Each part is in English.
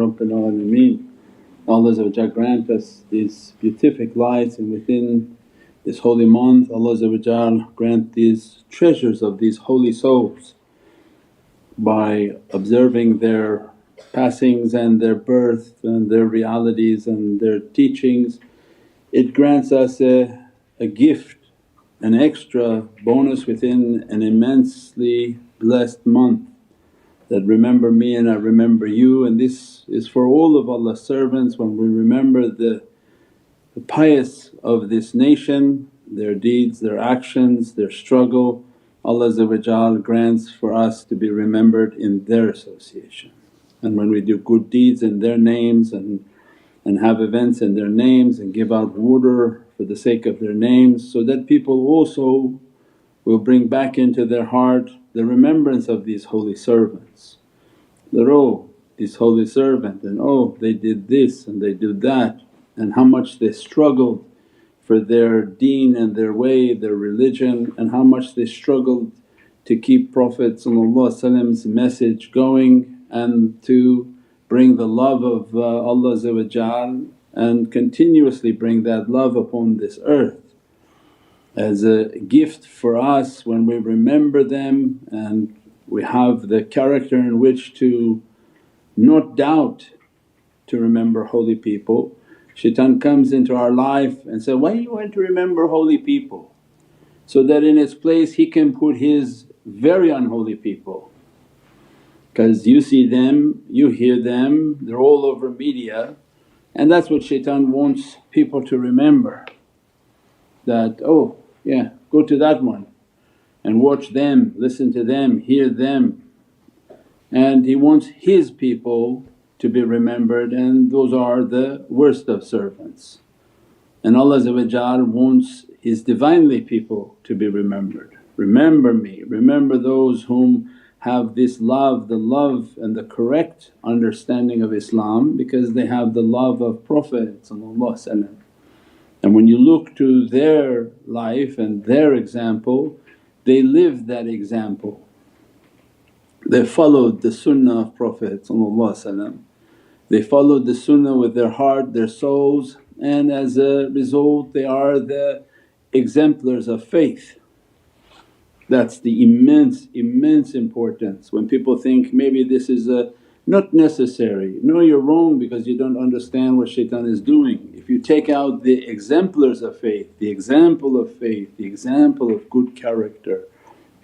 Rabbil Alameen. Allah grant us these beatific lights, and within this holy month Allah grant these treasures of these holy souls by observing their passings and their birth and their realities and their teachings. It grants us a gift, an extra bonus within an immensely blessed month, that remember me and I remember you. And this is for all of Allah's servants. When we remember the pious of this nation, their deeds, their actions, their struggle, Allah grants for us to be remembered in their association. And when we do good deeds in their names and have events in their names and give out water for the sake of their names, so that people also will bring back into their heart the remembrance of these holy servants. That, oh, this holy servant, and oh, they did this and they did that, and how much they struggled for their deen and their way, their religion, and how much they struggled to keep Prophet's message going and to bring the love of Allah and continuously bring that love upon this earth. As a gift for us when we remember them and we have the character in which to not doubt to remember holy people, shaitan comes into our life and says, why you want to remember holy people? So that in its place he can put his very unholy people. Because you see them, you hear them, they're all over media, and that's what shaitan wants people to remember. That, oh yeah, go to that one and watch them, listen to them, hear them. And he wants his people to be remembered, and those are the worst of servants. And Allah wants His Divinely people to be remembered. Remember me, remember those whom have this love, the love and the correct understanding of Islam, because they have the love of Prophet. And when you look to their life and their example, they lived that example. They followed the sunnah of Prophet. They followed the sunnah with their heart, their souls, and as a result they are the exemplars of faith. That's the immense importance. When people think maybe this is not necessary, no, you're wrong because you don't understand what shaitan is doing. If you take out the exemplars of faith, the example of faith, the example of good character,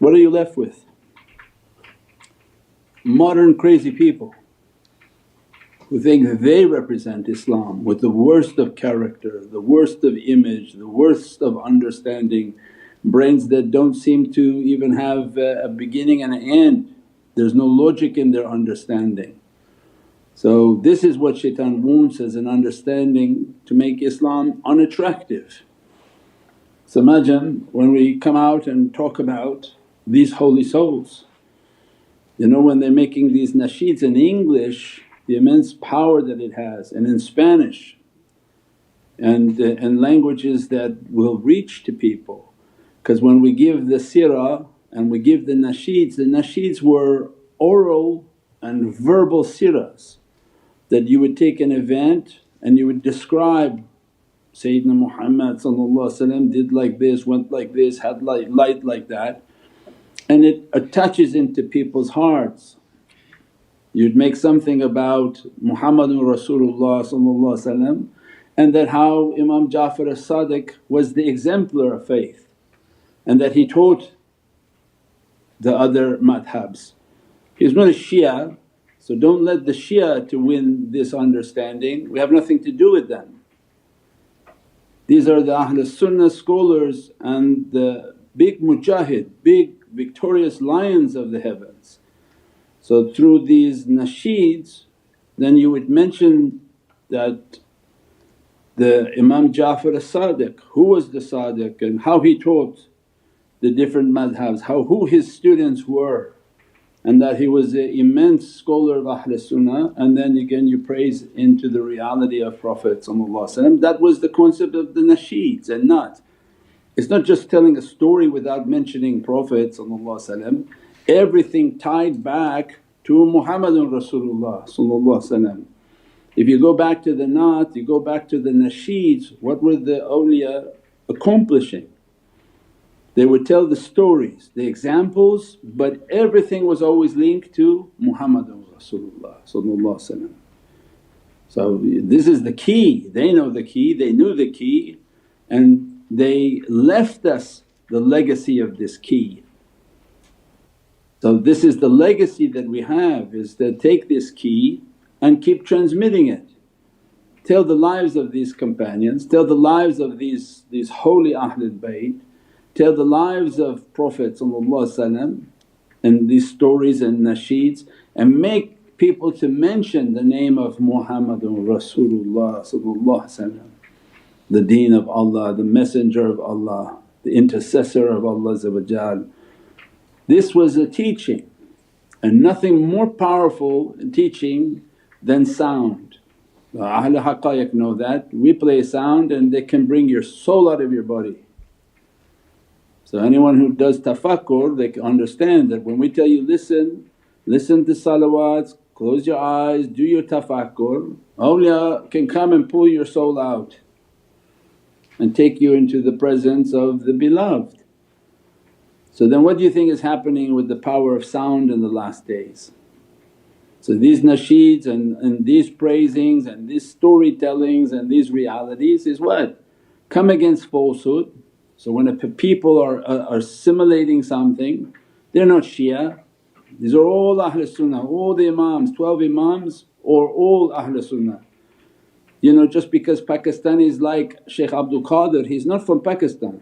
what are you left with? Modern crazy people who think they represent Islam with the worst of character, the worst of image, the worst of understanding, brains that don't seem to even have a beginning and an end. There's no logic in their understanding. So this is what shaitan wants as an understanding, to make Islam unattractive. So imagine when we come out and talk about these holy souls, when they're making these nasheeds in English, the immense power that it has, and in Spanish and languages that will reach to people. Because when we give the sirah and we give the nasheeds were oral and verbal sirahs, that you would take an event and you would describe Sayyidina Muhammad did like this, went like this, had light like that, and it attaches into people's hearts. You'd make something about Muhammadun Rasulullah and that how Imam Ja'far as-Sadiq was the exemplar of faith, and that he taught the other madhabs. He was not a Shia, so don't let the Shia to win this understanding, we have nothing to do with them. These are the Ahlul Sunnah scholars and the big mujahid, big victorious lions of the heavens. So through these nasheeds then you would mention that the Imam Ja'far as-Sadiq, who was the Sadiq and how he taught the different madhabs, who his students were, and that he was an immense scholar of Ahlul Sunnah. And then again you praise into the reality of Prophet. That was the concept of the nasheeds, and it's not just telling a story without mentioning Prophet. Everything tied back to Muhammadun Rasulullah. If you go back to the naat, you go back to the nasheeds, what were the awliya accomplishing? They would tell the stories, the examples, but everything was always linked to Muhammadun Rasulullah. So this is the key, they know the key, they knew the key, and they left us the legacy of this key. So this is the legacy that we have, is to take this key and keep transmitting it. Tell the lives of these companions, tell the lives of these holy Ahlul Bayt, tell the lives of Prophet and these stories and nasheeds, and make people to mention the name of Muhammadun Rasulullah, the deen of Allah, the messenger of Allah, the intercessor of Allah. This was a teaching, and nothing more powerful in teaching than sound. Ahlul Haqqaiq know that, we play sound and they can bring your soul out of your body. So anyone who does tafakkur, they can understand that when we tell you, listen to salawats, close your eyes, do your tafakkur, awliya can come and pull your soul out and take you into the presence of the beloved. So then what do you think is happening with the power of sound in the last days? So these nasheeds and these praisings and these storytellings and these realities is what? Come against falsehood. So when people are assimilating something, they're not Shia, these are all Ahlul Sunnah, all the Imams, 12 Imams or all Ahlul Sunnah. Just because Pakistanis like Shaykh Abdul Qadir, he's not from Pakistan.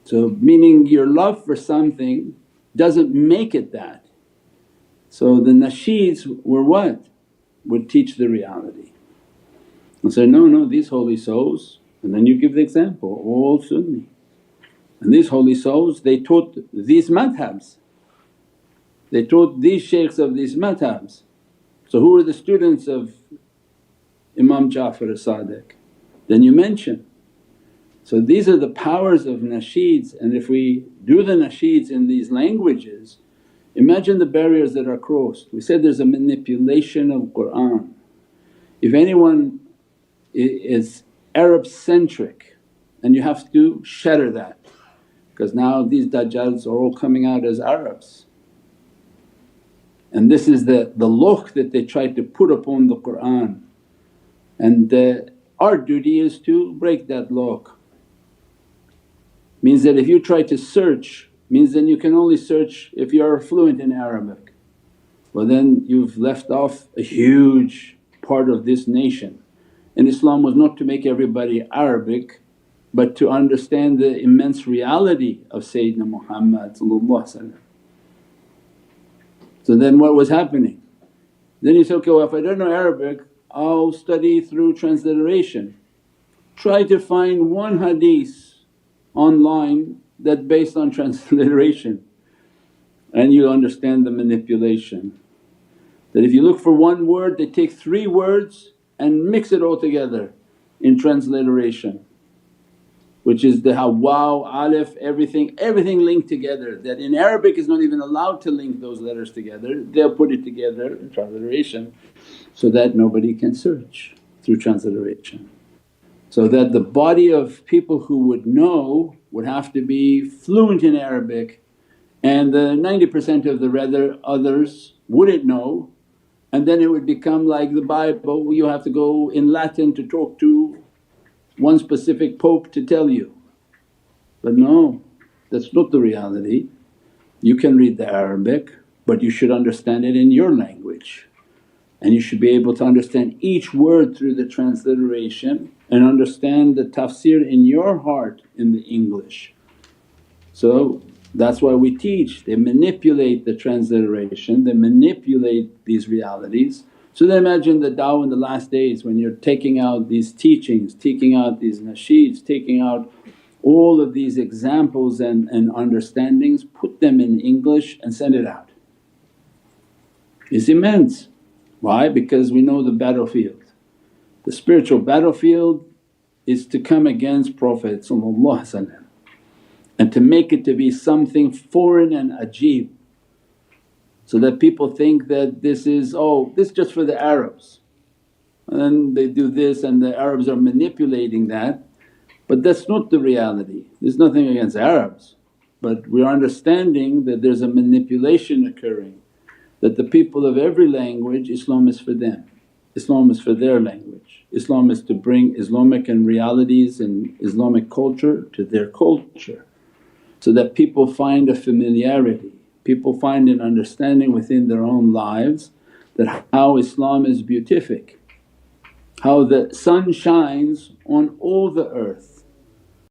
So meaning your love for something doesn't make it that. So the nasheeds were what? Would teach the reality and say, no, these holy souls, and then you give the example, all Sunni. And these holy souls they taught these madhabs, they taught these shaykhs of these madhabs. So who were the students of Imam Ja'far as-Sadiq? Then you mention. So these are the powers of nasheeds, and if we do the nasheeds in these languages, imagine the barriers that are crossed. We said there's a manipulation of Qur'an. If anyone is Arab centric, and you have to shatter that, because now these Dajjals are all coming out as Arabs. And this is the look that they try to put upon the Qur'an, and our duty is to break that look. Means that if you try to search, means then you can only search if you are fluent in Arabic. Well then you've left off a huge part of this nation. And Islam was not to make everybody Arabic but to understand the immense reality of Sayyidina Muhammad. So then what was happening? Then you say, okay, well if I don't know Arabic I'll study through transliteration. Try to find one hadith online that's based on transliteration, and you'll understand the manipulation. That if you look for one word they take 3 words and mix it all together in transliteration, which is the wow, alif, everything linked together, that in Arabic is not even allowed to link those letters together. They'll put it together in transliteration so that nobody can search through transliteration. So that the body of people who would know would have to be fluent in Arabic, and the 90% of the others wouldn't know, and then it would become like the Bible, you have to go in Latin to talk to one specific pope to tell you. But no, that's not the reality. You can read the Arabic but you should understand it in your language, and you should be able to understand each word through the transliteration and understand the tafsir in your heart in the English. So that's why we teach, they manipulate the transliteration, they manipulate these realities. So then imagine the da'wah in the last days when you're taking out these teachings, taking out these nasheeds, taking out all of these examples and understandings, put them in English and send it out. It's immense. Why? Because we know the battlefield. The spiritual battlefield is to come against Prophet and to make it to be something foreign and ajeeb. so that people think that this is, oh this is just for the Arabs, and then they do this and the Arabs are manipulating that. But that's not the reality. There's nothing against Arabs, but we're understanding that there's a manipulation occurring, that the people of every language, Islam is for them, Islam is for their language. Islam is to bring Islamic and realities and Islamic culture to their culture, so that people find a familiarity, people find an understanding within their own lives that how Islam is beatific, how the sun shines on all the earth.